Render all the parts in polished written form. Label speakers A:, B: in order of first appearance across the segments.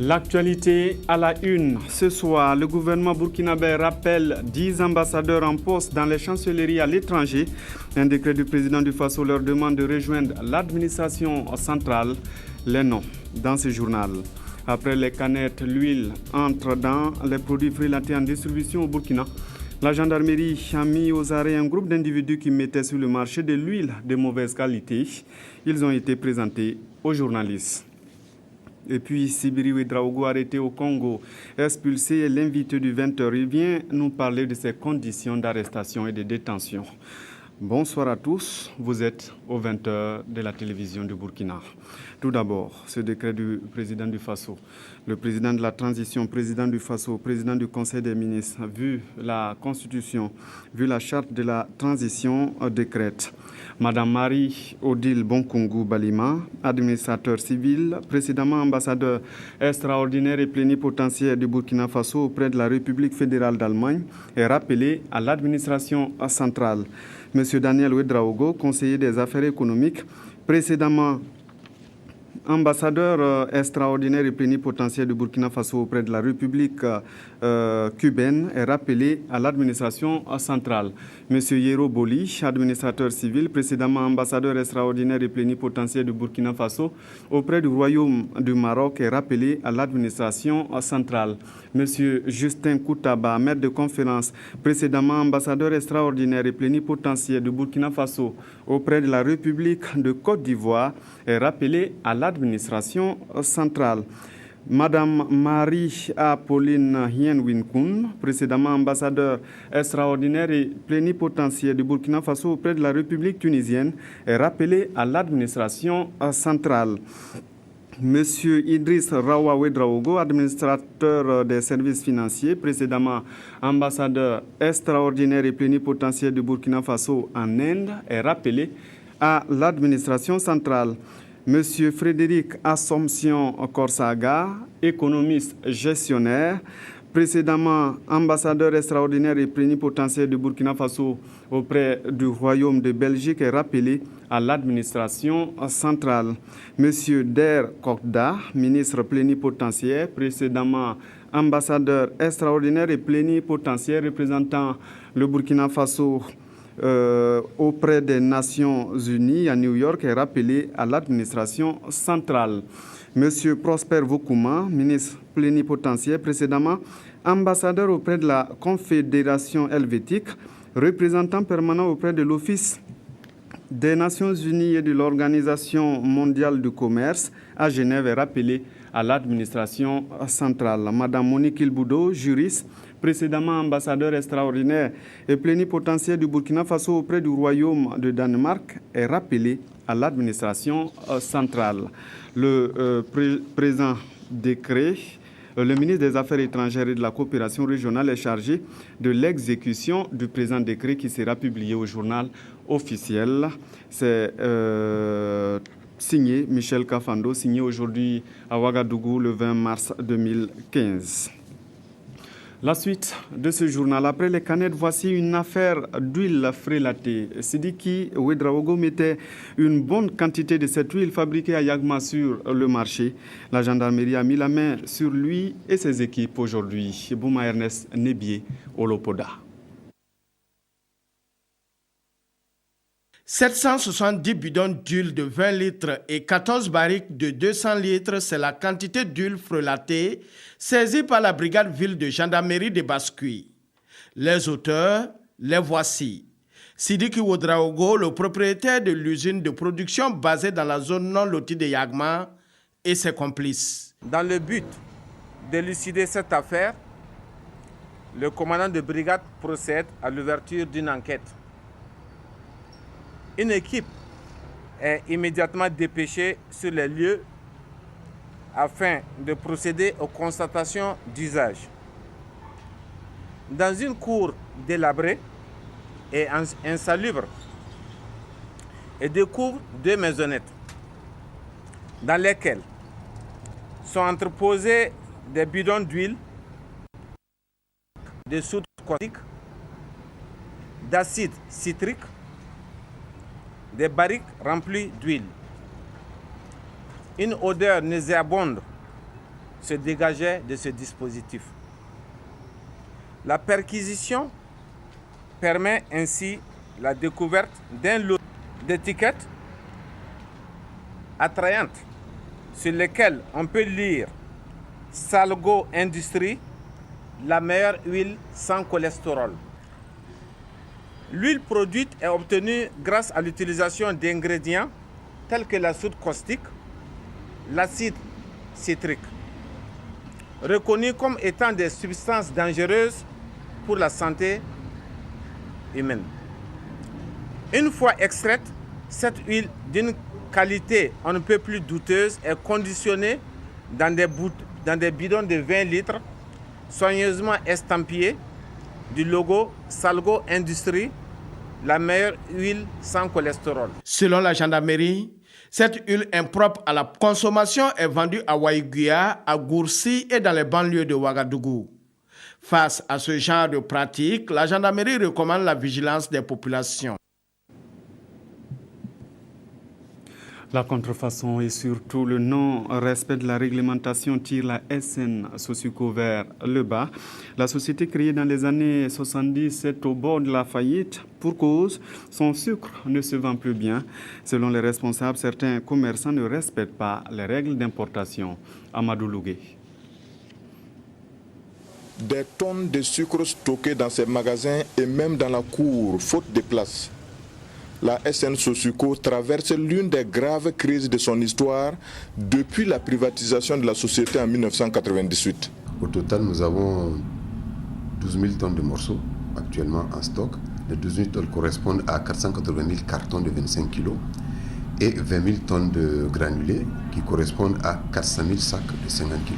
A: L'actualité à la une. Ce soir, le gouvernement burkinabé rappelle 10 ambassadeurs en poste dans les chancelleries à l'étranger. Un décret du président du Faso leur demande de rejoindre l'administration centrale. Les noms dans ce journal. Après les canettes, l'huile entre dans les produits frilatés en distribution au Burkina. La gendarmerie a mis aux arrêts un groupe d'individus qui mettaient sur le marché de l'huile de mauvaise qualité. Ils ont été présentés aux journalistes. Et puis, Sibiri Ouedraogo, arrêté au Congo, expulsé, l'invité du 20h. Il vient nous parler de ses conditions d'arrestation et de détention. Bonsoir à tous, vous êtes au 20h de la télévision du Burkina. Tout d'abord, ce décret du président du Faso, le président de la transition, président du Faso, président du Conseil des ministres, vu la Constitution, vu la charte de la transition, décrète. Madame Marie-Odile Bonkungu Balima, administrateur civil, précédemment ambassadeur extraordinaire et plénipotentiaire du Burkina Faso auprès de la République fédérale d'Allemagne, est rappelé à l'administration centrale. Monsieur Daniel Ouedraogo, conseiller des affaires économiques, précédemment ambassadeur extraordinaire et plénipotentiaire du Burkina Faso auprès de la République cubaine, est rappelé à l'administration centrale. Monsieur Yero Boli, administrateur civil, précédemment ambassadeur extraordinaire et plénipotentiaire du Burkina Faso auprès du Royaume du Maroc, est rappelé à l'administration centrale. Monsieur Justin Koutaba, maître de conférence, précédemment ambassadeur extraordinaire et plénipotentiaire du Burkina Faso auprès de la République de Côte d'Ivoire, est rappelé à l'administration centrale. Madame Marie-Apolline Hien-Winkun, précédemment ambassadeur extraordinaire et plénipotentiaire du Burkina Faso auprès de la République tunisienne, est rappelé à l'administration centrale. Monsieur Idriss Rawa Ouedraogo, administrateur des services financiers, précédemment ambassadeur extraordinaire et plénipotentiaire du Burkina Faso en Inde, est rappelé à l'administration centrale. Monsieur Frédéric Assomption Korsaga, économiste gestionnaire, précédemment ambassadeur extraordinaire et plénipotentiaire du Burkina Faso auprès du Royaume de Belgique, est rappelé à l'administration centrale. Monsieur Der Kokda, ministre plénipotentiaire, précédemment ambassadeur extraordinaire et plénipotentiaire représentant le Burkina Faso auprès des Nations Unies à New York, est rappelé à l'administration centrale. Monsieur Prosper Voukouma, ministre plénipotentiaire, précédemment ambassadeur auprès de la Confédération helvétique, représentant permanent auprès de l'Office des Nations Unies et de l'Organisation mondiale du commerce à Genève, est rappelé à l'administration centrale. Madame Monique Ilboudo, juriste, précédemment ambassadeur extraordinaire et plénipotentiaire du Burkina Faso auprès du Royaume de Danemark, est rappelé à l'administration centrale. Le présent décret, le ministre des Affaires étrangères et de la coopération régionale est chargé de l'exécution du présent décret qui sera publié au journal officiel. C'est signé Michel Kafando, signé aujourd'hui à Ouagadougou le 20 mars 2015. La suite de ce journal. Après les canettes, voici une affaire d'huile frélatée. Sidiki Ouedraogo mettait une bonne quantité de cette huile fabriquée à Yagma sur le marché. La gendarmerie a mis la main sur lui et ses équipes aujourd'hui. Bouma Ernest Nebié, Olopoda.
B: 770 bidons d'huile de 20 litres et 14 barriques de 200 litres, c'est la quantité d'huile frelatée saisie par la brigade ville de gendarmerie de Bascuit. Les auteurs, les voici. Sidiki Ouedraogo, le propriétaire de l'usine de production basée dans la zone non lotie de Yagma, et ses complices.
C: Dans le but d'élucider cette affaire, le commandant de brigade procède à l'ouverture d'une enquête. Une équipe est immédiatement dépêchée sur les lieux afin de procéder aux constatations d'usage. Dans une cour délabrée et insalubre, et découvre 2 maisonnettes dans lesquelles sont entreposés des bidons d'huile, de soude caustique, d'acide citrique, des barriques remplies d'huile. Une odeur nauséabonde se dégageait de ce dispositif. La perquisition permet ainsi la découverte d'un lot d'étiquettes attrayantes sur lesquelles on peut lire Salgo Industrie, la meilleure huile sans cholestérol. L'huile produite est obtenue grâce à l'utilisation d'ingrédients tels que la soude caustique, l'acide citrique, reconnus comme étant des substances dangereuses pour la santé humaine. Une fois extraite, cette huile d'une qualité on ne peut plus douteuse est conditionnée dans des bidons de 20 litres soigneusement estampillés du logo Salgo Industrie, la meilleure huile sans cholestérol.
B: Selon la gendarmerie, cette huile impropre à la consommation est vendue à Waïguya, à Goursi et dans les banlieues de Ouagadougou. Face à ce genre de pratique, la gendarmerie recommande la vigilance des populations.
A: La contrefaçon et surtout le non-respect de la réglementation tire la SN Sosuco vers le bas. La société créée dans les années 70 est au bord de la faillite. Pour cause, son sucre ne se vend plus bien. Selon les responsables, certains commerçants ne respectent pas les règles d'importation. Amadou Lougué.
D: Des tonnes de sucre stockées dans ces magasins et même dans la cour, faute de place. La SN Sosuco traverse l'une des graves crises de son histoire depuis la privatisation de la société en 1998.
E: Au total, nous avons 12 000 tonnes de morceaux actuellement en stock. Les 12 000 tonnes correspondent à 480 000 cartons de 25 kg et 20 000 tonnes de granulés qui correspondent à 400 000 sacs de 50 kg.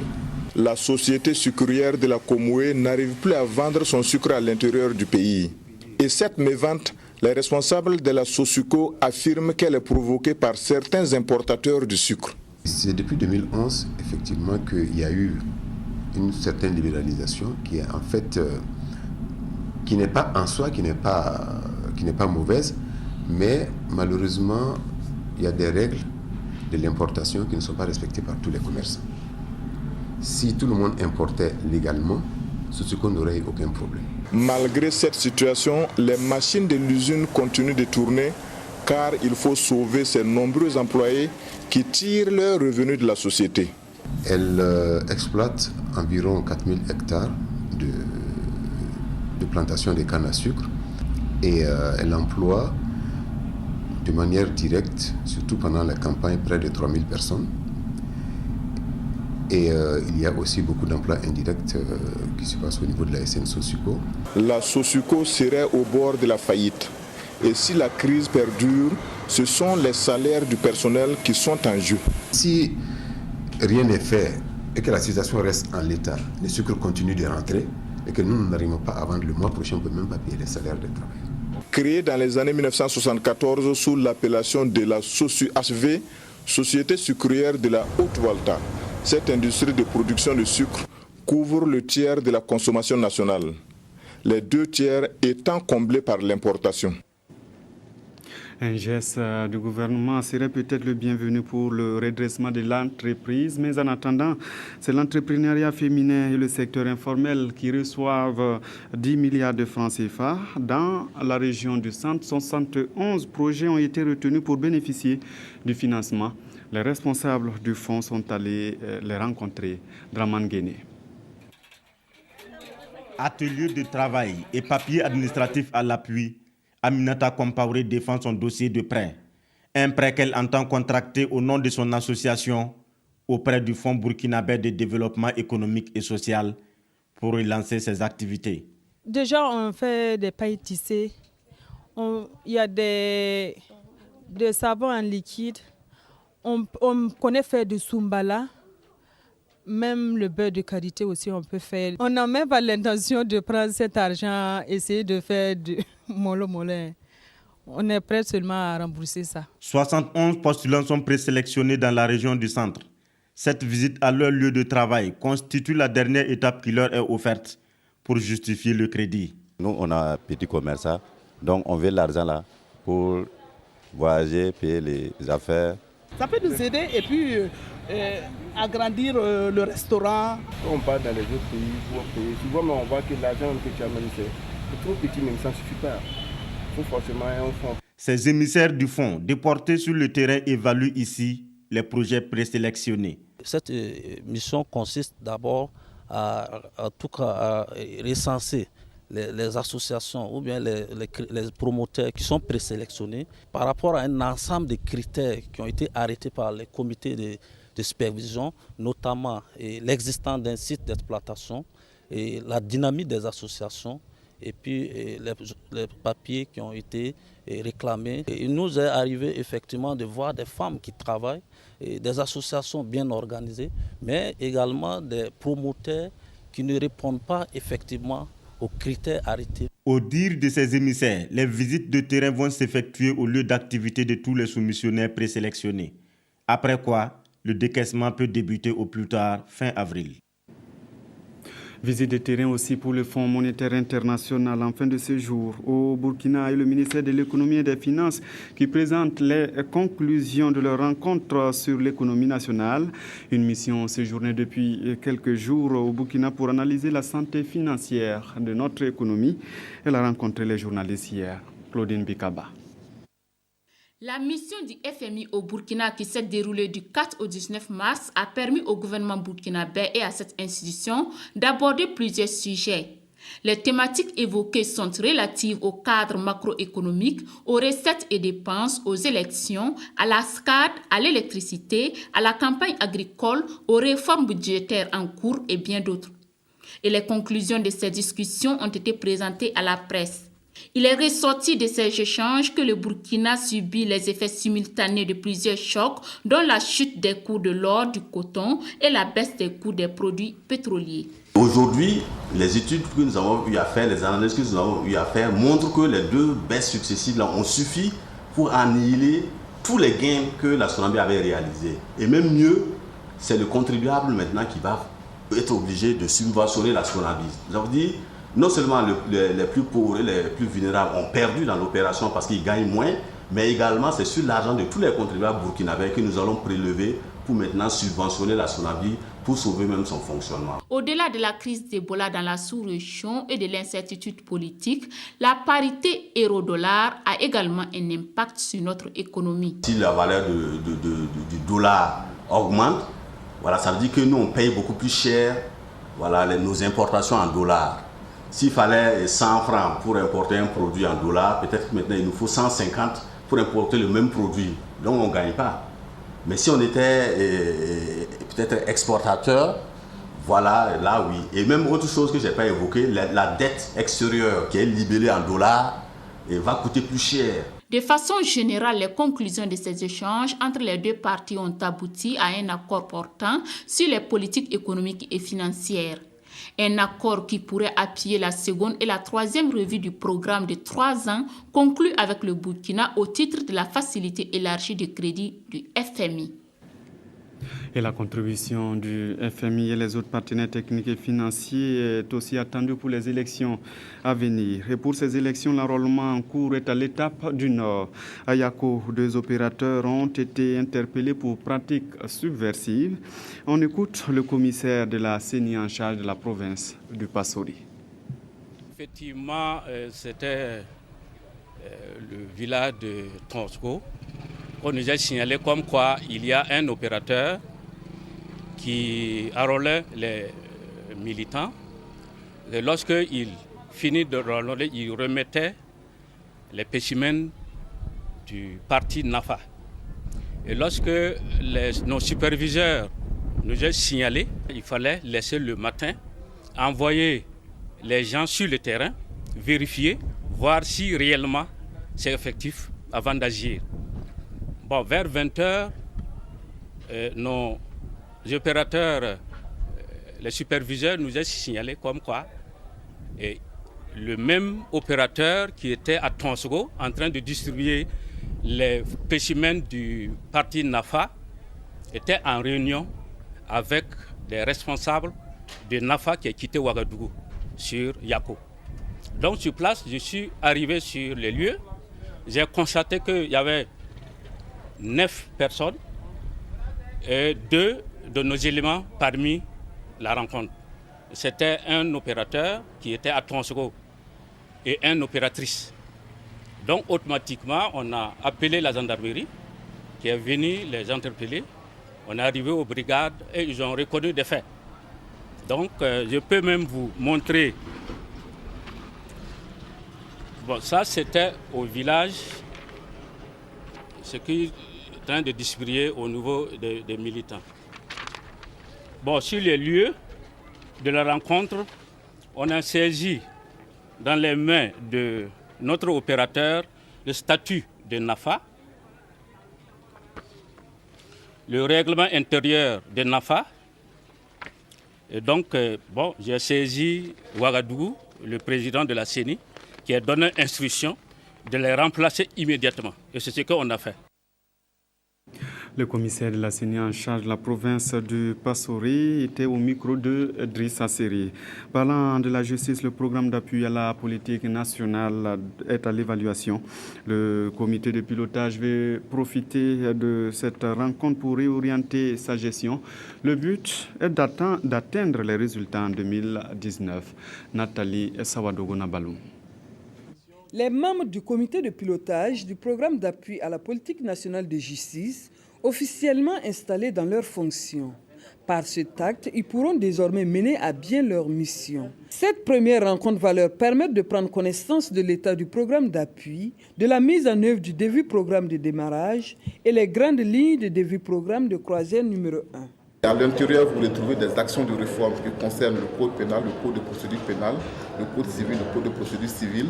D: La société sucrière de la Komoué n'arrive plus à vendre son sucre à l'intérieur du pays. Et cette mévente, les responsables de la Sosuco affirment qu'elle est provoquée par certains importateurs de sucre.
E: C'est depuis 2011, effectivement, qu'il y a eu une certaine libéralisation qui est en fait, qui n'est pas en soi, qui n'est pas mauvaise, mais malheureusement, il y a des règles de l'importation qui ne sont pas respectées par tous les commerçants. Si tout le monde importait légalement, Sosuco n'aurait eu aucun problème.
D: Malgré cette situation, les machines de l'usine continuent de tourner car il faut sauver ces nombreux employés qui tirent leurs revenus de la société.
E: Elle exploite environ 4000 hectares de plantation de canne à sucre et elle emploie de manière directe, surtout pendant la campagne, près de 3000 personnes. Et il y a aussi beaucoup d'emplois indirects qui se passent au niveau de la SN Sosuco.
D: La Sosuco serait au bord de la faillite. Et si la crise perdure, ce sont les salaires du personnel qui sont en jeu.
E: Si rien n'est fait et que la situation reste en l'état, les sucres continuent de rentrer et que nous n'arrivons pas à vendre le mois prochain, on ne peut même pas payer les salaires des travailleurs.
D: Créée dans les années 1974 sous l'appellation de la SOSU-HV, Société sucrière de la Haute-Volta, cette industrie de production de sucre couvre le tiers de la consommation nationale, les 2 tiers étant comblés par l'importation.
A: Un geste du gouvernement serait peut-être le bienvenu pour le redressement de l'entreprise, mais en attendant, c'est l'entrepreneuriat féminin et le secteur informel qui reçoivent 10 milliards de francs CFA. Dans la région du centre, 71 projets ont été retenus pour bénéficier du financement. Les responsables du fonds sont allés les rencontrer. Draman Guéné.
F: Atelier de travail et papier administratif à l'appui, Aminata Compaoré défend son dossier de prêt. Un prêt qu'elle entend contracter au nom de son association auprès du Fonds burkinabé de développement économique et social pour relancer ses activités.
G: Déjà, on fait des pailles tissées. Il y a des savons en liquide. On connaît faire du Soumbala. Même le beurre de karité aussi, on peut faire. On n'a même pas l'intention de prendre cet argent, essayer de faire du mollo-mollo. On est prêt seulement à rembourser ça.
F: 71 postulants sont présélectionnés dans la région du centre. Cette visite à leur lieu de travail constitue la dernière étape qui leur est offerte pour justifier le crédit.
H: Nous, on a un petit commerçant, donc on veut l'argent là pour voyager, payer les affaires, Ça peut nous aider et puis agrandir le restaurant.
I: Quand on part dans les autres pays, pour payer, souvent on voit que l'argent que tu amènes, c'est trop petit, mais ça ne suffit pas. Il faut forcément un fonds.
F: Ces émissaires du fonds, déportés sur le terrain, évaluent ici les projets présélectionnés.
J: Cette mission consiste d'abord à recenser les associations ou bien les promoteurs qui sont présélectionnés par rapport à un ensemble de critères qui ont été arrêtés par les comités de supervision, notamment l'existence d'un site d'exploitation, et la dynamique des associations et puis les papiers qui ont été réclamés. Et il nous est arrivé effectivement de voir des femmes qui travaillent, et des associations bien organisées, mais également des promoteurs qui ne répondent pas effectivement aux critères arrêtés.
F: Au dire de ces émissaires, les visites de terrain vont s'effectuer au lieu d'activité de tous les soumissionnaires présélectionnés. Après quoi, le décaissement peut débuter au plus tard fin avril.
A: Visite de terrain aussi pour le Fonds monétaire international en fin de séjour au Burkina et le ministère de l'économie et des finances qui présente les conclusions de leur rencontre sur l'économie nationale. Une mission séjournée depuis quelques jours au Burkina pour analyser la santé financière de notre économie. Elle a rencontré les journalistes hier. Claudine Bikaba.
K: La mission du FMI au Burkina qui s'est déroulée du 4 au 19 mars a permis au gouvernement burkinabé et à cette institution d'aborder plusieurs sujets. Les thématiques évoquées sont relatives au cadre macroéconomique, aux recettes et dépenses, aux élections, à la SCAD, à l'électricité, à la campagne agricole, aux réformes budgétaires en cours et bien d'autres. Et les conclusions de ces discussions ont été présentées à la presse. Il est ressorti de ces échanges que le Burkina subit les effets simultanés de plusieurs chocs, dont la chute des cours de l'or, du coton et la baisse des coûts des produits pétroliers.
L: Aujourd'hui, les études que nous avons eu à faire, les analyses que nous avons eu à faire montrent que les deux baisses successives là, ont suffi pour annihiler tous les gains que la Sonambie avait réalisés. Et même mieux, c'est le contribuable maintenant qui va être obligé de subventionner la Sonambie. Nous avons dit, non seulement les plus pauvres et les plus vulnérables ont perdu dans l'opération parce qu'ils gagnent moins, mais également c'est sur l'argent de tous les contribuables burkinabés que nous allons prélever pour maintenant subventionner la Sonambie pour sauver même son fonctionnement.
K: Au-delà de la crise d'Ebola dans la sous-région et de l'incertitude politique, la parité euro-dollar a également un impact sur notre économie.
L: Si la valeur du dollar augmente, voilà, ça veut dire que nous on paye beaucoup plus cher nos importations en dollars. S'il fallait 100 francs pour importer un produit en dollars, peut-être que maintenant il nous faut 150 pour importer le même produit. Donc on ne gagne pas. Mais si on était peut-être exportateur, voilà, là oui. Et même autre chose que je n'ai pas évoquée, la dette extérieure qui est libellée en dollars va coûter plus cher.
K: De façon générale, les conclusions de ces échanges entre les deux parties ont abouti à un accord portant sur les politiques économiques et financières. Un accord qui pourrait appuyer la seconde et la troisième revue du programme de 3 ans conclu avec le Burkina au titre de la facilité élargie de crédit du FMI.
A: Et la contribution du FMI et les autres partenaires techniques et financiers est aussi attendue pour les élections à venir. Et pour ces élections, l'enrôlement en cours est à l'étape du Nord. À Yako, 2 opérateurs ont été interpellés pour pratiques subversives. On écoute le commissaire de la CENI en charge de la province du Passori.
M: Effectivement, c'était le village de Tonsgo. On nous a signalé comme quoi il y a un opérateur qui enrôlait les militants. Et lorsqu'il finit de enrôler, il remettait les spécimens du parti NAFA. Et lorsque nos superviseurs nous ont signalé, il fallait laisser le matin, envoyer les gens sur le terrain, vérifier, voir si réellement c'est effectif avant d'agir. Bon, vers 20h, nos opérateurs, les superviseurs nous ont signalé comme quoi le même opérateur qui était à Tonsgo en train de distribuer les spécimens du parti NAFA était en réunion avec des responsables de NAFA qui a quitté Ouagadougou sur Yako. Donc sur place, je suis arrivé sur les lieux, j'ai constaté qu'il y avait 9 personnes deux de nos éléments parmi la rencontre. C'était un opérateur qui était à Tonsgo et une opératrice. Donc automatiquement, on a appelé la gendarmerie qui est venue les interpeller. On est arrivé aux brigades et ils ont reconnu des faits. Donc je peux même vous montrer. Bon, ça c'était au village, ce qui est en train de distribuer au niveau des militants. Bon, sur les lieux de la rencontre, on a saisi dans les mains de notre opérateur le statut de NAFA, le règlement intérieur de NAFA. Et donc, j'ai saisi Ouagadougou, le président de la CENI, qui a donné instruction de les remplacer immédiatement. Et c'est ce qu'on a fait.
A: Le commissaire de la CENI en charge de la province du Passoré était au micro de Driss Asseri. Parlant de la justice, le programme d'appui à la politique nationale est à l'évaluation. Le comité de pilotage veut profiter de cette rencontre pour réorienter sa gestion. Le but est d'atteindre les résultats en 2019. Nathalie Sawadogo-Nabalou.
N: Les membres du comité de pilotage du programme d'appui à la politique nationale de justice, officiellement installés dans leurs fonctions. Par cet acte, ils pourront désormais mener à bien leur mission. Cette première rencontre va leur permettre de prendre connaissance de l'état du programme d'appui, de la mise en œuvre du début programme de démarrage et les grandes lignes de début programme de croisière numéro 1.
O: À l'intérieur, vous retrouvez des actions de réforme qui concernent le code pénal, le code de procédure pénale, le code civil, le code de procédure civile,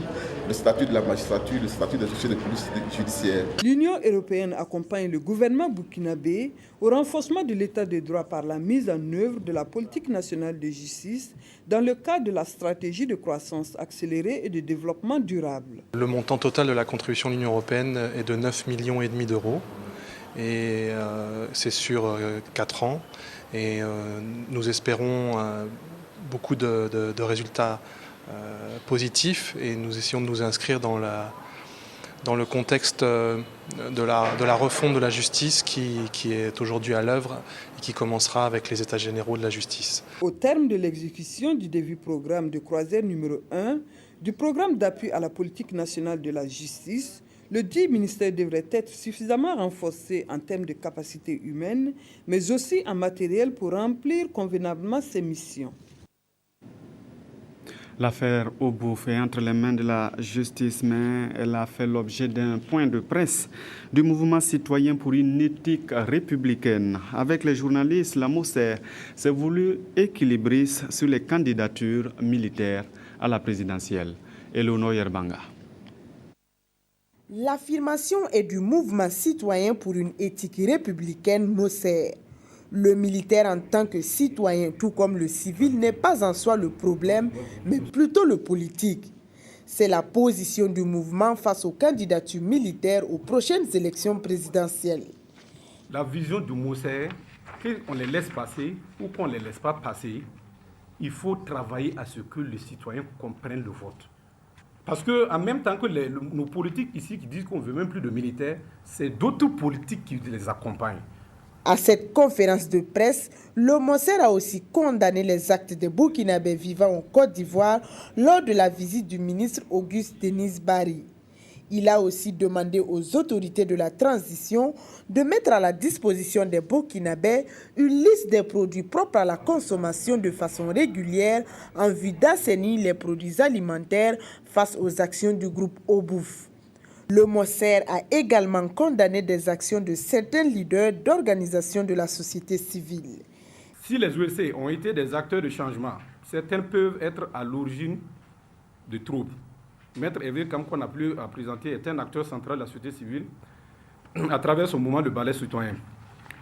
O: le statut de la magistrature, le statut des officiers de police judiciaire.
N: L'Union européenne accompagne le gouvernement burkinabé au renforcement de l'état de droit par la mise en œuvre de la politique nationale de justice dans le cadre de la stratégie de croissance accélérée et de développement durable.
P: Le montant total de la contribution de l'Union européenne est de 9,5 millions d'euros. Et c'est sur 4 ans et nous espérons beaucoup de résultats positifs et nous essayons de nous inscrire dans le contexte de la refonte de la justice qui est aujourd'hui à l'œuvre et qui commencera avec les États généraux de la justice.
N: Au terme de l'exécution du début programme de croisière numéro 1 du programme d'appui à la politique nationale de la justice, le dit ministère devrait être suffisamment renforcé en termes de capacité humaine, mais aussi en matériel pour remplir convenablement ses missions.
A: L'affaire Obouf est entre les mains de la justice, mais elle a fait l'objet d'un point de presse du mouvement citoyen pour une éthique républicaine. Avec les journalistes, la MOSER s'est voulu équilibriste sur les candidatures militaires à la présidentielle. Eleonore Yerbanga.
Q: L'affirmation est du mouvement citoyen pour une éthique républicaine MOSER. Le militaire en tant que citoyen, tout comme le civil, n'est pas en soi le problème, mais plutôt le politique. C'est la position du mouvement face aux candidatures militaires aux prochaines élections présidentielles.
R: La vision du MOSER, qu'on les laisse passer ou qu'on ne les laisse pas passer, il faut travailler à ce que les citoyens comprennent le vote. Parce qu'en même temps que nos politiques ici qui disent qu'on ne veut même plus de militaires, c'est d'autres politiques qui les accompagnent.
Q: À cette conférence de presse, le MOSER a aussi condamné les actes des Burkinabés vivant en Côte d'Ivoire lors de la visite du ministre Auguste Denis Barry. Il a aussi demandé aux autorités de la transition de mettre à la disposition des Burkinabés une liste des produits propres à la consommation de façon régulière en vue d'assainir les produits alimentaires face aux actions du groupe Obouf. Le MOSER a également condamné des actions de certains leaders d'organisations de la société civile.
R: Si les OLC ont été des acteurs de changement, certains peuvent être à l'origine de troubles. Maître Hervé Kam, qu'on a pu présenter, est un acteur central de la société civile à travers son mouvement de balai citoyen.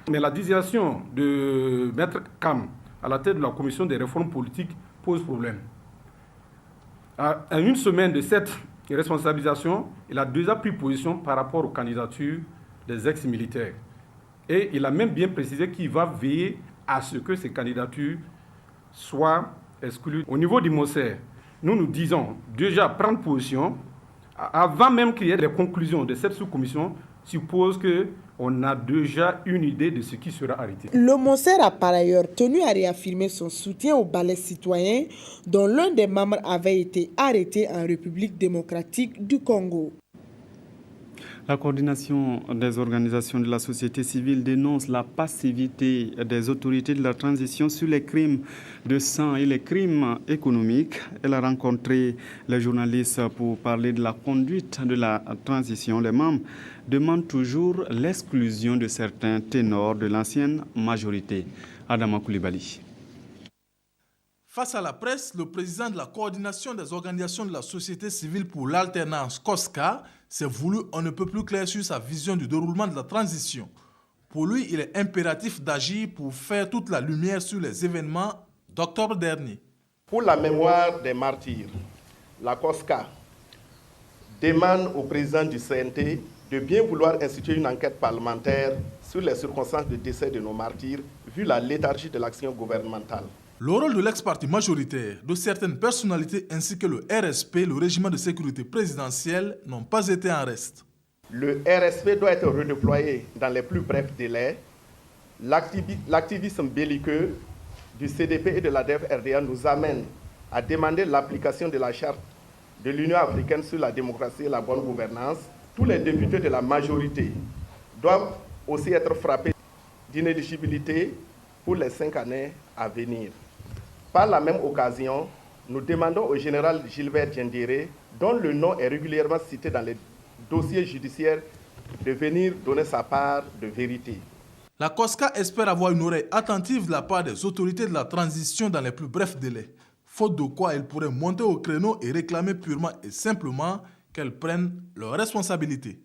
R: Mais la désignation de Maître Kam à la tête de la commission des réformes politiques pose problème. À une semaine de cette responsabilisation, il a déjà pris position par rapport aux candidatures des ex-militaires. Et il a même bien précisé qu'il va veiller à ce que ces candidatures soient exclues. Au niveau du MOSER, nous disons déjà prendre position avant même qu'il y ait les conclusions de cette sous-commission suppose qu'on a déjà une idée de ce qui sera arrêté.
Q: Le Monser a par ailleurs tenu à réaffirmer son soutien au ballet citoyen dont l'un des membres avait été arrêté en République démocratique du Congo.
A: La coordination des organisations de la société civile dénonce la passivité des autorités de la transition sur les crimes de sang et les crimes économiques. Elle a rencontré les journalistes pour parler de la conduite de la transition. Les membres demandent toujours l'exclusion de certains ténors de l'ancienne majorité. Adama Koulibaly.
S: Face à la presse, le président de la coordination des organisations de la société civile pour l'alternance, COSCA, s'est voulu on ne peut plus clair sur sa vision du déroulement de la transition. Pour lui, il est impératif d'agir pour faire toute la lumière sur les événements d'octobre dernier.
T: Pour la mémoire des martyrs, la COSCA demande au président du CNT de bien vouloir instituer une enquête parlementaire sur les circonstances de décès de nos martyrs, vu la léthargie de l'action gouvernementale.
S: Le rôle de l'ex-parti majoritaire, de certaines personnalités ainsi que le RSP, le régiment de sécurité présidentielle, n'ont pas été en reste.
T: Le RSP doit être redéployé dans les plus brefs délais. L'activisme belliqueux du CDP et de l'ADF-RDA nous amène à demander l'application de la charte de l'Union africaine sur la démocratie et la bonne gouvernance. Tous les députés de la majorité doivent aussi être frappés d'inéligibilité pour les 5 années à venir. Par la même occasion, nous demandons au général Gilbert Diendéré, dont le nom est régulièrement cité dans les dossiers judiciaires, de venir donner sa part de vérité.
S: La COSCA espère avoir une oreille attentive de la part des autorités de la transition dans les plus brefs délais, faute de quoi elles pourraient monter au créneau et réclamer purement et simplement qu'elles prennent leurs responsabilités.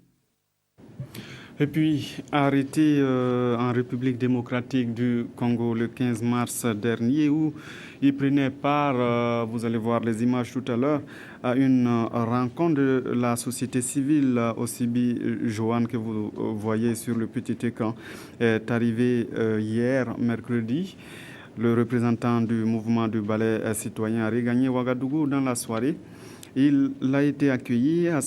A: Et puis, arrêté en République démocratique du Congo le 15 mars dernier, où il prenait part, vous allez voir les images tout à l'heure, à une rencontre de la société civile. Osibi Joanne, que vous voyez sur le petit écran, est arrivé hier, mercredi. Le représentant du mouvement du ballet citoyen a regagné Ouagadougou dans la soirée. Il a été accueilli à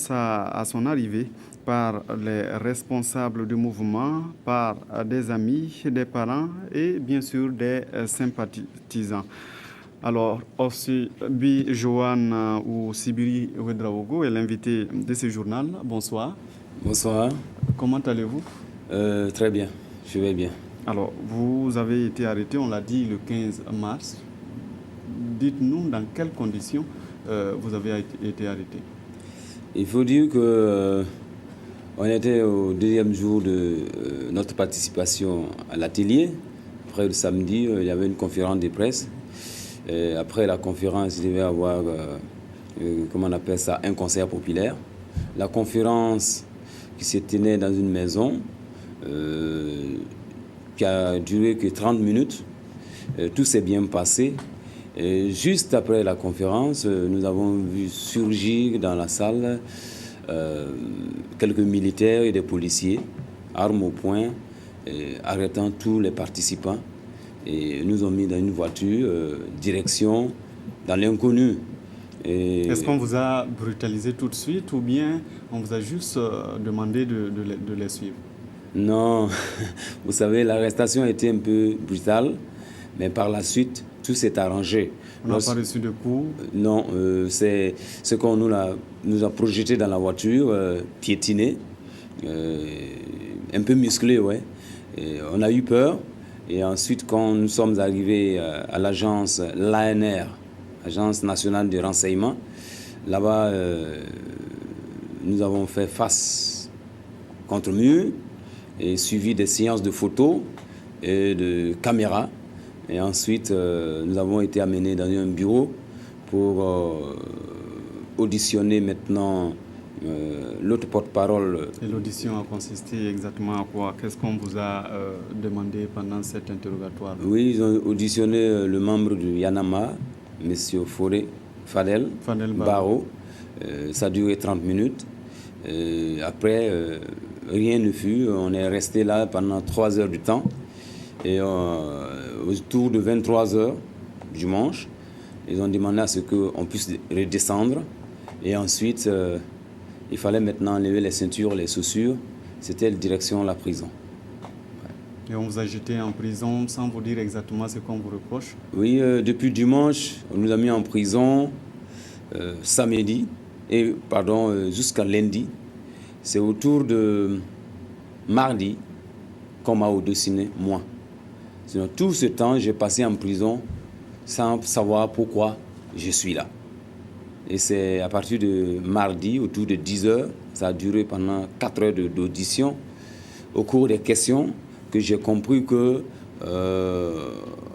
A: son arrivée par les responsables du mouvement, par des amis, des parents et bien sûr des sympathisants. Alors, Osibi Joanne ou Sibiri Ouedraogo est l'invité de ce journal. Bonsoir.
U: Bonsoir.
A: Comment allez-vous?
U: Très bien, je vais bien.
A: Alors, vous avez été arrêté, on l'a dit, le 15 mars. Dites-nous dans quelles conditions vous avez été arrêté.
U: Il faut dire que on était au deuxième jour de notre participation à l'atelier. Après le samedi, il y avait une conférence de presse. Et après la conférence, il devait y avoir, comment on appelle ça, un concert populaire. La conférence qui se tenait dans une maison, qui a duré que 30 minutes. Tout s'est bien passé. Et juste après la conférence, nous avons vu surgir dans la salle quelques militaires et des policiers, armes au poing, arrêtant tous les participants. Et nous ont mis dans une voiture, direction dans l'inconnu.
A: Est-ce qu'on vous a brutalisé tout de suite ou bien on vous a juste demandé de les suivre?
U: Non, vous savez, l'arrestation a été un peu brutale, mais par la suite, tout s'est arrangé.
A: On n'a pas reçu de coups?
U: Non, c'est ce qu'on nous a projeté dans la voiture, piétiné, un peu musclé, ouais. Et on a eu peur. Et ensuite, quand nous sommes arrivés à l'agence l'ANR, Agence nationale de renseignement, là-bas, nous avons fait face contre mur et suivi des séances de photos et de caméras. Et ensuite, nous avons été amenés dans un bureau pour auditionner maintenant l'autre porte-parole.
A: Et l'audition a consisté exactement à quoi? Qu'est-ce qu'on vous a demandé pendant cet interrogatoire?
U: Oui, ils ont auditionné le membre du Yanama, M. Fadel Barro. Ça a duré 30 minutes. Après, rien ne fut. On est resté là pendant 3 heures du temps. Et autour de 23 heures dimanche, ils ont demandé à ce qu'on puisse redescendre. Et ensuite, il fallait maintenant enlever les ceintures, les chaussures c'était la direction de la prison.
A: Et on vous a jeté en prison sans vous dire exactement ce qu'on vous reproche?
U: Oui, depuis dimanche, on nous a mis en prison samedi, jusqu'à lundi. C'est autour de mardi qu'on m'a auditionné, moi. Sinon, tout ce temps, j'ai passé en prison sans savoir pourquoi je suis là. Et c'est à partir de mardi, autour de 10 heures, ça a duré pendant 4 heures d'audition. Au cours des questions, que j'ai compris que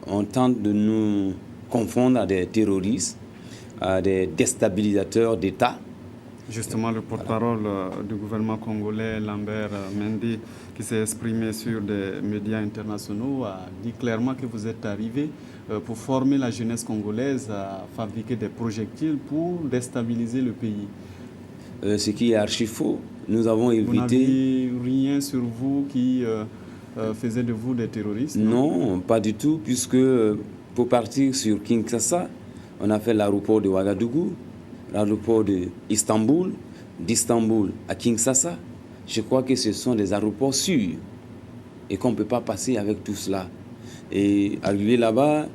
U: on tente de nous confondre à des terroristes, à des déstabilisateurs d'État.
A: Justement, le porte-parole du gouvernement congolais, Lambert Mende, qui s'est exprimé sur des médias internationaux, a dit clairement que vous êtes arrivé pour former la jeunesse congolaise à fabriquer des projectiles pour déstabiliser le pays.
U: Ce qui est archi faux. Nous avons évité...
A: Vous n'avez rien sur vous qui faisait de vous des terroristes?
U: Non, pas du tout, puisque pour partir sur Kinshasa, on a fait l'aéroport de Ouagadougou, l'aéroport d'Istanbul, d'Istanbul à Kinshasa. Je crois que ce sont des aéroports sûrs et qu'on ne peut pas passer avec tout cela. Et arrivé là-bas,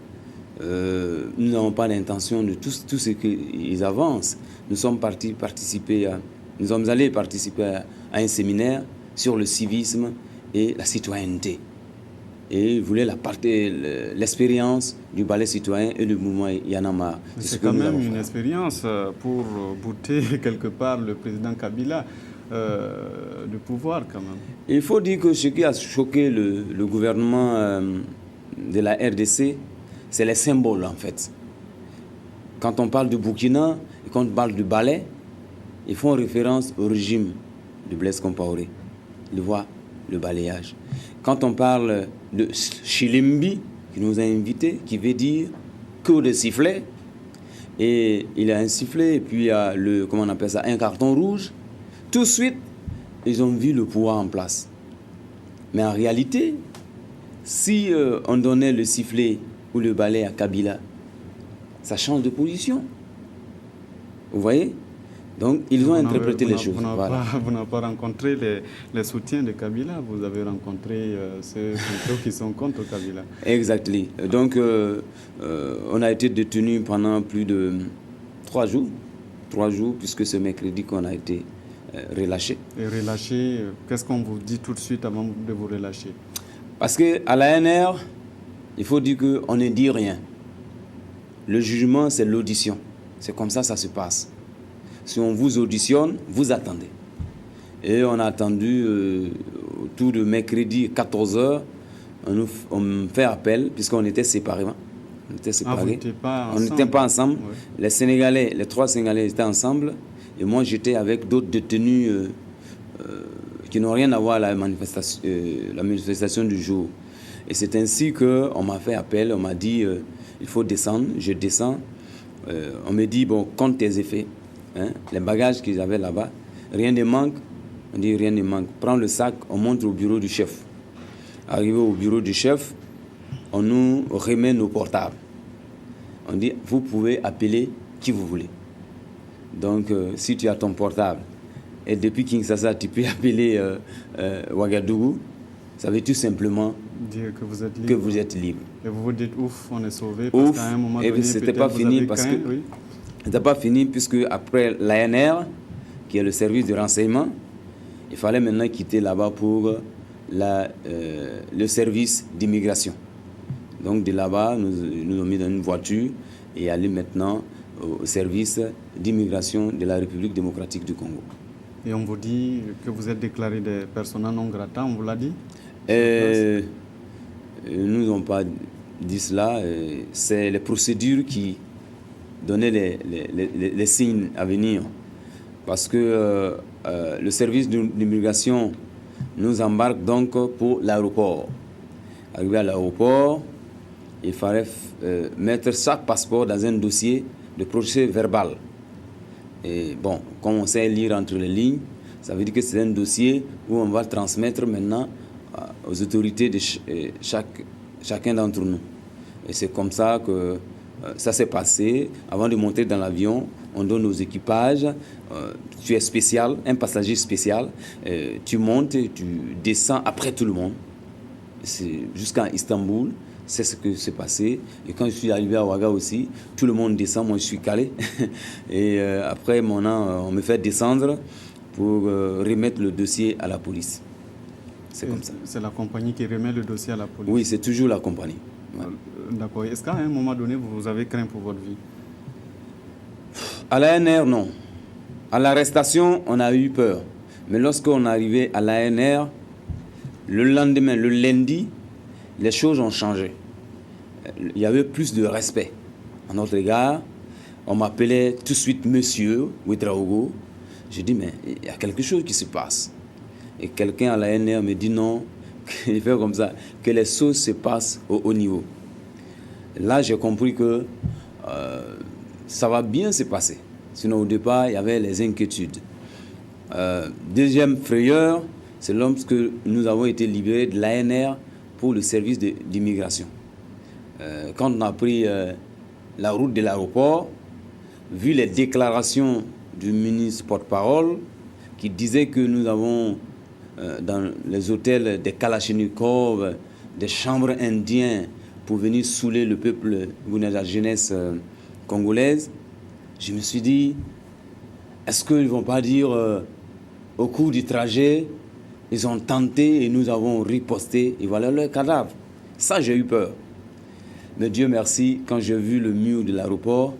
U: nous n'avons pas l'intention de tout ce qu'ils avancent. Nous sommes allés participer à un séminaire sur le civisme et la citoyenneté. Et ils voulaient l'expérience du ballet citoyen et du mouvement Yanama.
A: C'est quand même une expérience pour bouter quelque part le président Kabila du pouvoir quand même.
U: Il faut dire que ce qui a choqué le gouvernement de la RDC, c'est les symboles en fait. Quand on parle du Burkina et quand on parle du ballet, ils font référence au régime de Blaise Compaoré. Ils voient le balayage. Quand on parle de Chilimbi, qui nous a invités, qui veut dire que de sifflet, et il a un sifflet, et puis il y a un carton rouge, tout de suite, ils ont vu le pouvoir en place. Mais en réalité, si on donnait le sifflet ou le balai à Kabila, ça change de position. Vous voyez? Donc, ils ont interprété les choses.
A: Vous n'avez pas rencontré les soutiens de Kabila, vous avez rencontré ceux qui sont contre Kabila.
U: Exactement. Donc, on a été détenus pendant plus de 3 jours. 3 jours, puisque c'est mercredi qu'on a été relâchés.
A: Et relâchés, qu'est-ce qu'on vous dit tout de suite avant de vous relâcher?
U: Parce qu'à l'ANR, il faut dire qu'on ne dit rien. Le jugement, c'est l'audition. C'est comme ça se passe. Si on vous auditionne, vous attendez. Et on a attendu autour de mercredi 14h, on fait appel, puisqu'on était séparés. On était séparés. On n'était pas ensemble. Oui. Les 3 Sénégalais étaient ensemble. Et moi, j'étais avec d'autres détenus qui n'ont rien à voir à la manifestation du jour. Et c'est ainsi qu'on m'a fait appel. On m'a dit, il faut descendre. Je descends. On me dit, bon, compte tes effets. Hein, les bagages qu'ils avaient là-bas, rien ne manque. On dit rien ne manque. Prends le sac, on monte au bureau du chef. Arrivé au bureau du chef, on nous remet nos portables. On dit, vous pouvez appeler qui vous voulez. Donc, si tu as ton portable, et depuis Kinshasa, tu peux appeler Ouagadougou, ça veut tout simplement
A: dire que vous êtes libre.
U: Que vous êtes libre.
A: Et vous vous dites, ouf, on est sauvé. Parce qu'à un moment donné,
U: c'était pas fini parce que... Oui. C'était pas fini puisque après l'ANR, qui est le service de renseignement, il fallait maintenant quitter là-bas pour le service d'immigration. Donc de là-bas, nous ont mis dans une voiture et aller maintenant au service d'immigration de la République démocratique du Congo.
A: Et on vous dit que vous êtes déclaré des persona non grata, on vous l'a dit?
U: Nous n'avons pas dit cela. C'est les procédures qui donnaient les signes à venir. Parce que le service d'immigration nous embarque donc pour l'aéroport. Arrivé à l'aéroport, il fallait mettre chaque passeport dans un dossier de procès verbal. Et bon, comme on sait lire entre les lignes, ça veut dire que c'est un dossier où on va transmettre maintenant aux autorités de chacun d'entre nous. Et c'est comme ça que Ça s'est passé. Avant de monter dans l'avion, on donne nos équipages. Tu es spécial, un passager spécial. Tu montes, tu descends après tout le monde. Jusqu'à Istanbul, c'est ce que s'est passé. Et quand je suis arrivé à Ouaga aussi, tout le monde descend, moi je suis calé. Et après, on me fait descendre pour remettre le dossier à la police. C'est comme ça.
A: C'est la compagnie qui remet le dossier à la police?
U: Oui, c'est toujours la compagnie. Ouais.
A: D'accord. Est-ce qu'à un moment donné, vous avez craint pour votre vie?
U: À l'ANR, non. À l'arrestation, on a eu peur. Mais lorsqu'on est arrivé à l'ANR, le lendemain, le lundi, les choses ont changé. Il y avait plus de respect à notre égard. On m'appelait tout de suite Monsieur Ouedraogo. J'ai dit, mais il y a quelque chose qui se passe. Et quelqu'un à l'ANR me dit non, il fait comme ça, que les choses se passent au haut niveau. Là, j'ai compris que ça va bien se passer. Sinon, au départ, il y avait les inquiétudes. Deuxième frayeur, c'est lorsque nous avons été libérés de l'ANR pour le service d'immigration. Quand on a pris la route de l'aéroport, vu les déclarations du ministre porte-parole qui disait que nous avons dans les hôtels des Kalachnikov, des chambres indiens pour venir saouler le peuple, la jeunesse congolaise, je me suis dit, est-ce qu'ils ne vont pas dire au cours du trajet, ils ont tenté et nous avons riposté, et voilà leur cadavre. Ça, j'ai eu peur. Mais Dieu merci, quand j'ai vu le mur de l'aéroport,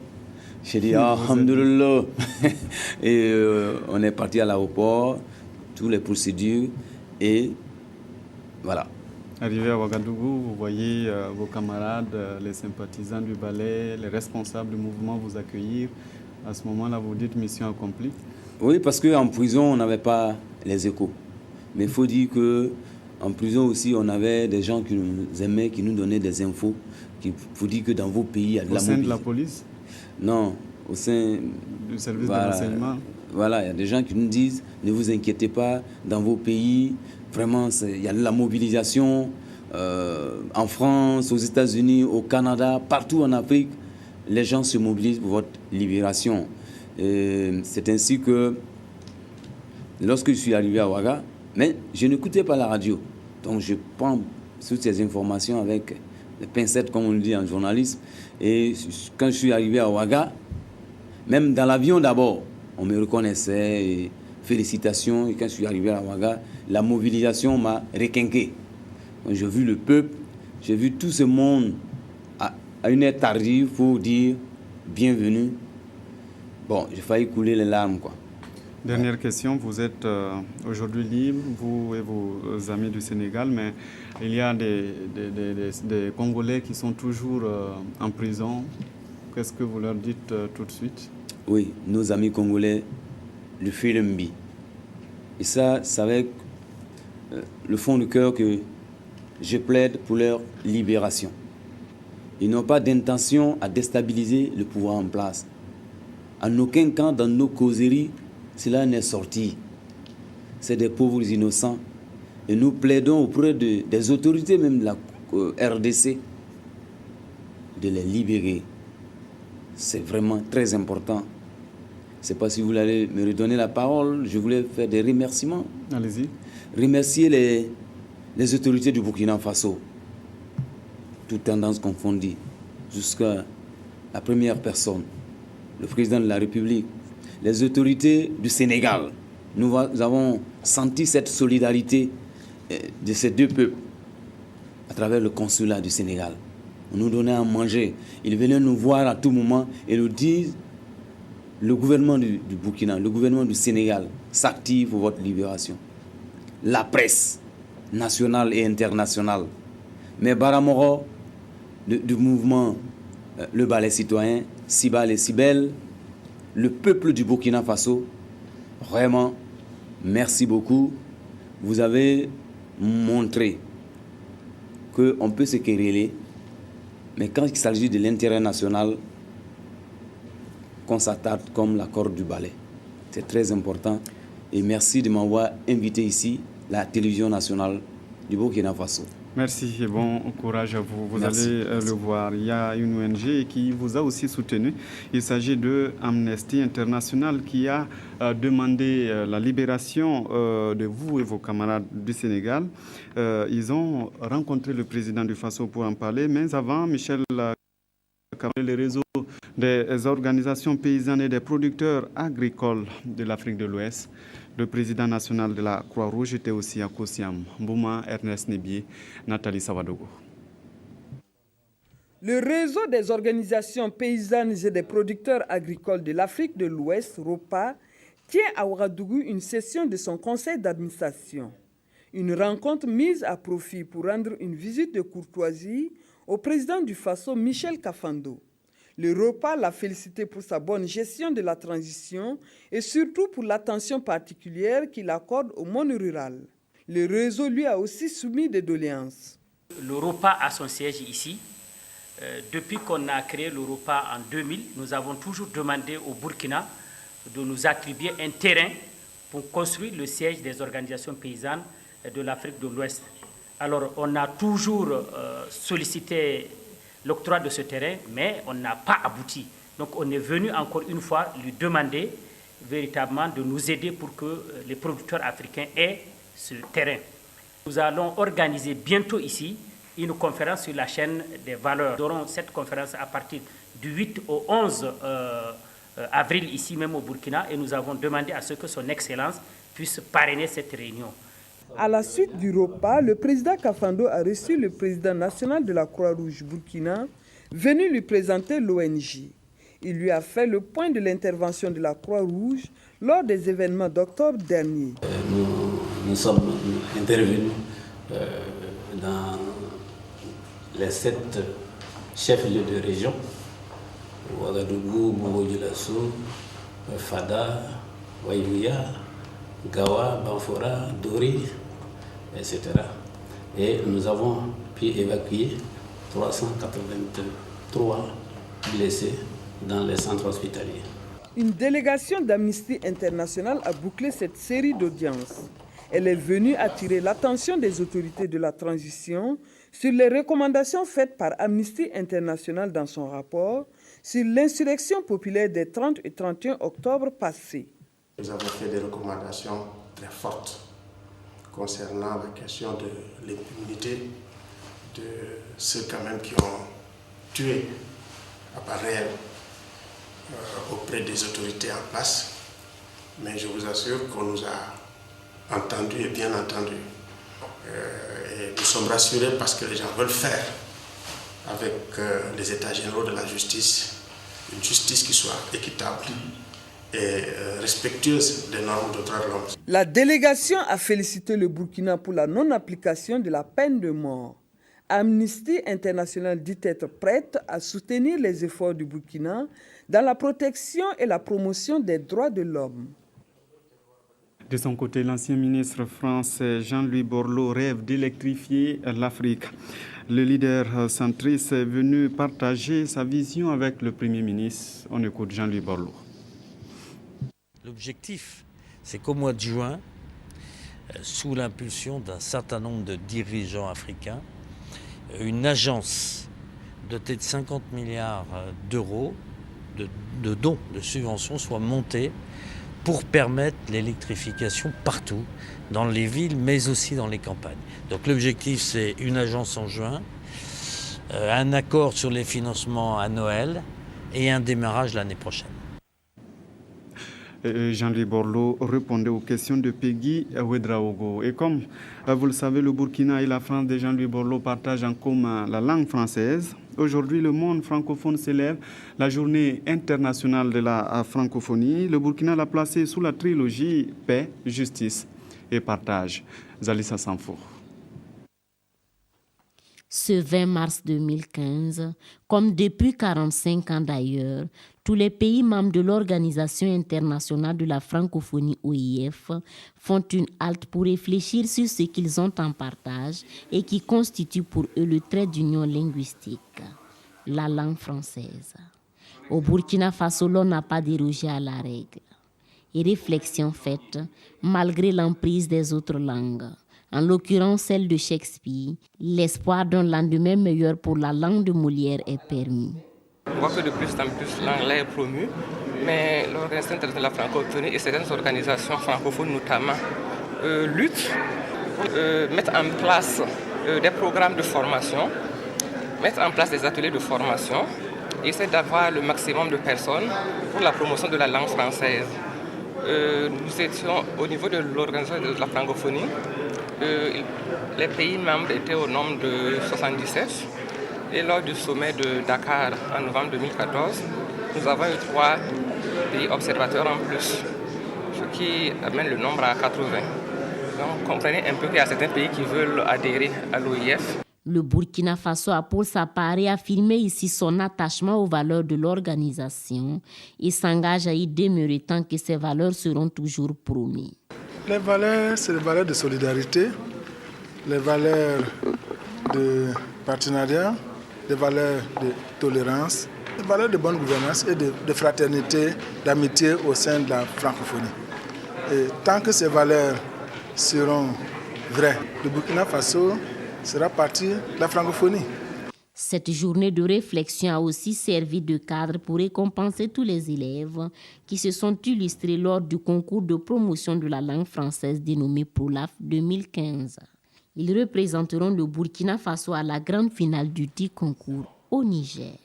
U: j'ai dit, alhamdoulilah. Et on est parti à l'aéroport, toutes les procédures, et voilà.
A: Arrivé à Ouagadougou, vous voyez vos camarades, les sympathisants du ballet, les responsables du mouvement vous accueillir. À ce moment-là, vous dites mission accomplie? Oui, parce qu'en prison, on n'avait pas les échos. Mais il faut dire qu'en prison aussi, on avait des gens qui nous aimaient, qui nous donnaient des infos. Il faut dire que dans vos pays, il y a de la mobilisation. Au sein de la police? Non, au sein du service de renseignement. Voilà, il y a des gens qui nous disent, ne vous inquiétez pas, dans vos pays, vraiment, il y a de la mobilisation. En France, aux États-Unis, au Canada, partout en Afrique, les gens se mobilisent pour votre libération. C'est ainsi que, lorsque je suis arrivé à Ouaga, mais je n'écoutais pas la radio. Donc je prends toutes ces informations avec les pincettes, comme on le dit en journalisme. Et quand je suis arrivé à Ouaga, même dans l'avion d'abord, on me reconnaissait, et félicitations. Et quand je suis arrivé à Ouaga, la mobilisation m'a requinqué. J'ai vu le peuple, j'ai vu tout ce monde à une heure tardive pour dire bienvenue. Bon, j'ai failli couler les larmes, quoi. Dernière question, vous êtes aujourd'hui libre, vous et vos amis du Sénégal, mais il y a des Congolais qui sont toujours en prison. Qu'est-ce que vous leur dites tout de suite? Oui, nos amis congolais, le Filembi. Et ça, c'est avec le fond du cœur que je plaide pour leur libération. Ils n'ont pas d'intention à déstabiliser le pouvoir en place. En aucun cas, dans nos causeries, cela n'est sorti. C'est des pauvres innocents. Et nous plaidons auprès des autorités, même de la RDC, de les libérer. C'est vraiment très important. Je ne sais pas si vous allez me redonner la parole. Je voulais faire des remerciements. Allez-y. Remercier les autorités du Burkina Faso, toutes tendances confondues, jusqu'à la première personne, le président de la République, les autorités du Sénégal. Nous avons senti cette solidarité de ces deux peuples à travers le consulat du Sénégal. On nous donnait à manger. Ils venaient nous voir à tout moment et nous disent, le gouvernement du Burkina, le gouvernement du Sénégal s'active pour votre libération. La presse nationale et internationale. Mais Baramoro, du mouvement Le Ballet Citoyen, Sibal et Sibel, le peuple du Burkina Faso, vraiment, merci beaucoup. Vous avez montré qu'on peut se quereller, mais quand il s'agit de l'intérêt national, qu'on s'attarde comme la corde du ballet. C'est très important. Et merci de m'avoir invité ici, la télévision nationale du Burkina Faso. Merci et bon courage à vous. Vous allez le voir. Il y a une ONG qui vous a aussi soutenu. Il s'agit de Amnesty International qui a demandé la libération de vous et vos camarades du Sénégal. Ils ont rencontré le président du Faso pour en parler, mais avant, Michel, les réseaux des organisations paysannes et des producteurs agricoles de l'Afrique de l'Ouest. Le président national de la Croix-Rouge était aussi à Kosiam. Bouma, Ernest Nebié, Nathalie Savadogo.
N: Le réseau des organisations paysannes et des producteurs agricoles de l'Afrique de l'Ouest, ROPA, tient à Ouagadougou une session de son conseil d'administration. Une rencontre mise à profit pour rendre une visite de courtoisie au président du Faso, Michel Kafando. Le ROPA l'a félicité pour sa bonne gestion de la transition et surtout pour l'attention particulière qu'il accorde au monde rural. Le réseau lui a aussi soumis des doléances.
C: Le ROPA a son siège ici. Depuis qu'on a créé le ROPA en 2000, nous avons toujours demandé au Burkina de nous attribuer un terrain pour construire le siège des organisations paysannes de l'Afrique de l'Ouest. Alors on a toujours sollicité l'octroi de ce terrain, mais on n'a pas abouti. Donc on est venu encore une fois lui demander véritablement de nous aider pour que les producteurs africains aient ce terrain. Nous allons organiser bientôt ici une conférence sur la chaîne des valeurs. Nous aurons cette conférence à partir du 8 au 11 avril ici même au Burkina et nous avons demandé à ce que son Excellence puisse parrainer cette réunion.
N: À la suite du repas, le président Kafando a reçu le président national de la Croix-Rouge Burkina, venu lui présenter l'ONG. Il lui a fait le point de l'intervention de la Croix-Rouge lors des événements d'octobre dernier.
V: Nous sommes intervenus dans les 7 chefs-lieux de région, Ouagadougou, Mongo-Dioulasso, Fada, Waïouya, Gawa, Banfora, Dori, etc. Et nous avons pu évacuer 383 blessés dans les centres hospitaliers.
N: Une délégation d'Amnesty International a bouclé cette série d'audiences. Elle est venue attirer l'attention des autorités de la transition sur les recommandations faites par Amnesty International dans son rapport sur l'insurrection populaire des 30 et 31 octobre passés.
W: Nous avons fait des recommandations très fortes concernant la question de l'impunité de ceux quand même qui ont tué à part réel auprès des autorités en place. Mais je vous assure qu'on nous a entendus et bien entendus. Et nous sommes rassurés parce que les gens veulent faire avec les états généraux de la justice, une justice qui soit équitable et respectueuse des normes de droits de l'homme.
N: La délégation a félicité le Burkina pour la non-application de la peine de mort. Amnesty International dit être prête à soutenir les efforts du Burkina dans la protection et la promotion des droits de l'homme.
A: De son côté, l'ancien ministre français Jean-Louis Borloo rêve d'électrifier l'Afrique. Le leader centriste est venu partager sa vision avec le Premier ministre. On écoute Jean-Louis Borloo.
X: L'objectif, c'est qu'au mois de juin, sous l'impulsion d'un certain nombre de dirigeants africains, une agence dotée de 50 milliards d'euros de dons, de subventions, soit montée pour permettre l'électrification partout, dans les villes, mais aussi dans les campagnes. Donc l'objectif, c'est une agence en juin, un accord sur les financements à Noël et un démarrage l'année prochaine.
A: Jean-Louis Borloo répondait aux questions de Peggy Ouedraogo. Et comme vous le savez, le Burkina et la France de Jean-Louis Borloo partagent en commun la langue française. Aujourd'hui, le monde francophone célèbre la journée internationale de la francophonie. Le Burkina l'a placé sous la trilogie paix, justice et partage. Zalissa Sanfour.
Y: Ce 20 mars 2015, comme depuis 45 ans d'ailleurs, tous les pays membres de l'Organisation internationale de la francophonie OIF font une halte pour réfléchir sur ce qu'ils ont en partage et qui constitue pour eux le trait d'union linguistique, la langue française. Au Burkina Faso, l'on n'a pas dérogé à la règle. Et réflexion faite, malgré l'emprise des autres langues, en l'occurrence celle de Shakespeare. L'espoir d'un lendemain meilleur pour la langue de Molière est permis.
B: On voit que de plus en plus l'anglais est promu, mais l'Organisation internationale de la francophonie et certaines organisations francophones notamment luttent pour mettre en place des programmes de formation, mettre en place des ateliers de formation, et essayer d'avoir le maximum de personnes pour la promotion de la langue française. Nous étions au niveau de l'Organisation de la francophonie, les pays membres étaient au nombre de 77. Et lors du sommet de Dakar en novembre 2014, nous avons eu 3 pays observateurs en plus, ce qui amène le nombre à 80. Donc comprenez un peu qu'il y a certains pays qui veulent adhérer à l'OIF.
Y: Le Burkina Faso a pour sa part réaffirmé ici son attachement aux valeurs de l'organisation et s'engage à y demeurer tant que ces valeurs seront toujours promues.
D: Les valeurs, c'est les valeurs de solidarité, les valeurs de partenariat, les valeurs de tolérance, les valeurs de bonne gouvernance et de fraternité, d'amitié au sein de la francophonie. Et tant que ces valeurs seront vraies, le Burkina Faso sera partie de la francophonie.
Y: Cette journée de réflexion a aussi servi de cadre pour récompenser tous les élèves qui se sont illustrés lors du concours de promotion de la langue française dénommé ProLAF 2015. Ils représenteront le Burkina Faso à la grande finale du dit concours au Niger.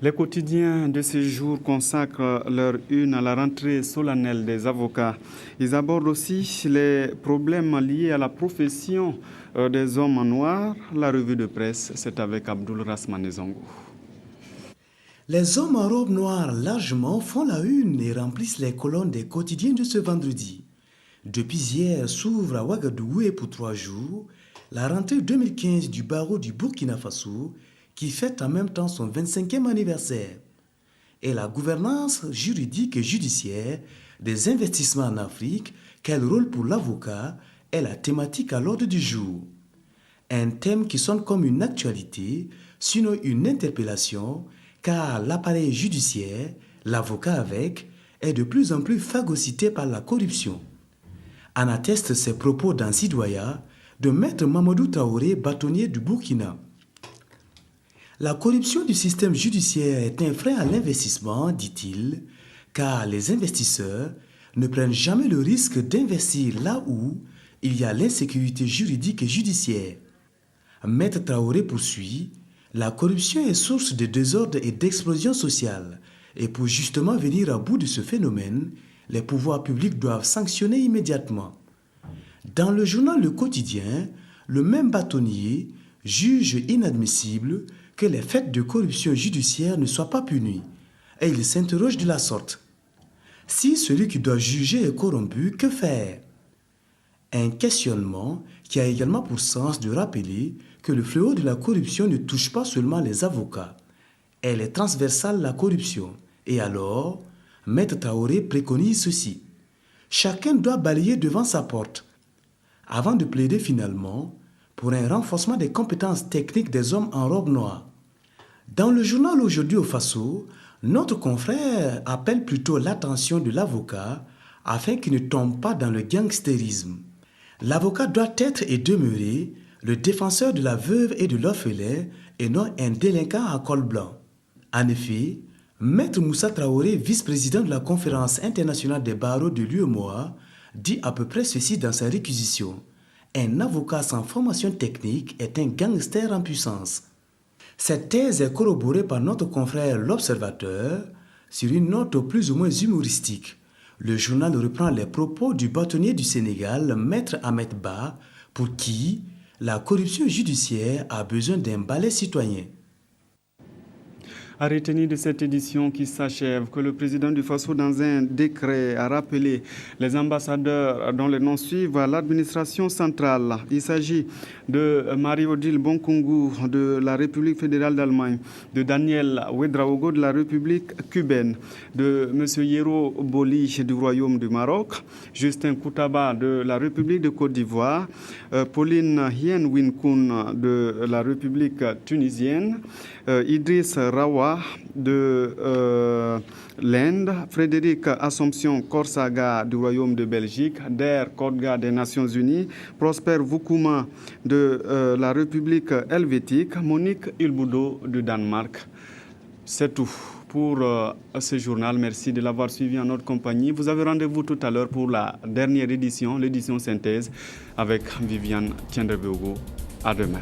A: Les quotidiens de ces jours consacrent leur une à la rentrée solennelle des avocats. Ils abordent aussi les problèmes liés à la profession des hommes en noir. La revue de presse, c'est avec Abdoul Rasmane Zongo.
E: Les hommes en robe noire largement font la une et remplissent les colonnes des quotidiens de ce vendredi. Depuis hier s'ouvre à Ouagadougou pour 3 jours la rentrée 2015 du barreau du Burkina Faso qui fête en même temps son 25e anniversaire. Et la gouvernance juridique et judiciaire des investissements en Afrique, quel rôle pour l'avocat, est la thématique à l'ordre du jour. Un thème qui sonne comme une actualité, sinon une interpellation, car l'appareil judiciaire, l'avocat avec, est de plus en plus phagocyté par la corruption. En atteste ces propos d'un citoyen de Maître Mamadou Traoré, bâtonnier du Burkina. La corruption du système judiciaire est un frein à l'investissement, dit-il, car les investisseurs ne prennent jamais le risque d'investir là où il y a l'insécurité juridique et judiciaire. Maître Traoré poursuit, la corruption est source de désordre et d'explosion sociale, et pour justement venir à bout de ce phénomène, les pouvoirs publics doivent sanctionner immédiatement. Dans le journal Le Quotidien, le même bâtonnier juge inadmissible que les faits de corruption judiciaire ne soient pas punis, et il s'interroge de la sorte. Si celui qui doit juger est corrompu, que faire? Un questionnement qui a également pour sens de rappeler que le fléau de la corruption ne touche pas seulement les avocats. Elle est transversale, la corruption. Et alors, Maître Traoré préconise ceci. Chacun doit balayer devant sa porte, avant de plaider finalement pour un renforcement des compétences techniques des hommes en robe noire. Dans le journal Aujourd'hui au Faso, notre confrère appelle plutôt l'attention de l'avocat afin qu'il ne tombe pas dans le gangstérisme. L'avocat doit être et demeurer le défenseur de la veuve et de l'orphelin et non un délinquant à col blanc. En effet, Maître Moussa Traoré, vice-président de la Conférence internationale des barreaux de l'UEMOA, dit à peu près ceci dans sa réquisition. Un avocat sans formation technique est un gangster en puissance. Cette thèse est corroborée par notre confrère L'Observateur sur une note plus ou moins humoristique. Le journal reprend les propos du bâtonnier du Sénégal, Maître Ahmed Ba, pour qui la corruption judiciaire a besoin d'un balai citoyen.
A: À retenir de cette édition qui s'achève que le président du Faso, dans un décret, a rappelé les ambassadeurs dont les noms suivent à l'administration centrale. Il s'agit de Marie-Odile Bonkungu de la République fédérale d'Allemagne, de Daniel Ouedraogo de la République cubaine, de M. Yero Boli du Royaume du Maroc, Justin Koutaba de la République de Côte d'Ivoire, Pauline Hien Winkoun de la République tunisienne, Idriss Rawa de l'Inde, Frédéric Assomption Korsaga du Royaume de Belgique, Der Kodga des Nations Unies, Prosper Vukuma de la République helvétique, Monique Ilboudo du Danemark. C'est tout pour ce journal. Merci de l'avoir suivi en notre compagnie. Vous avez rendez-vous tout à l'heure pour la dernière édition, l'édition synthèse, avec Viviane Tiendebego. À demain.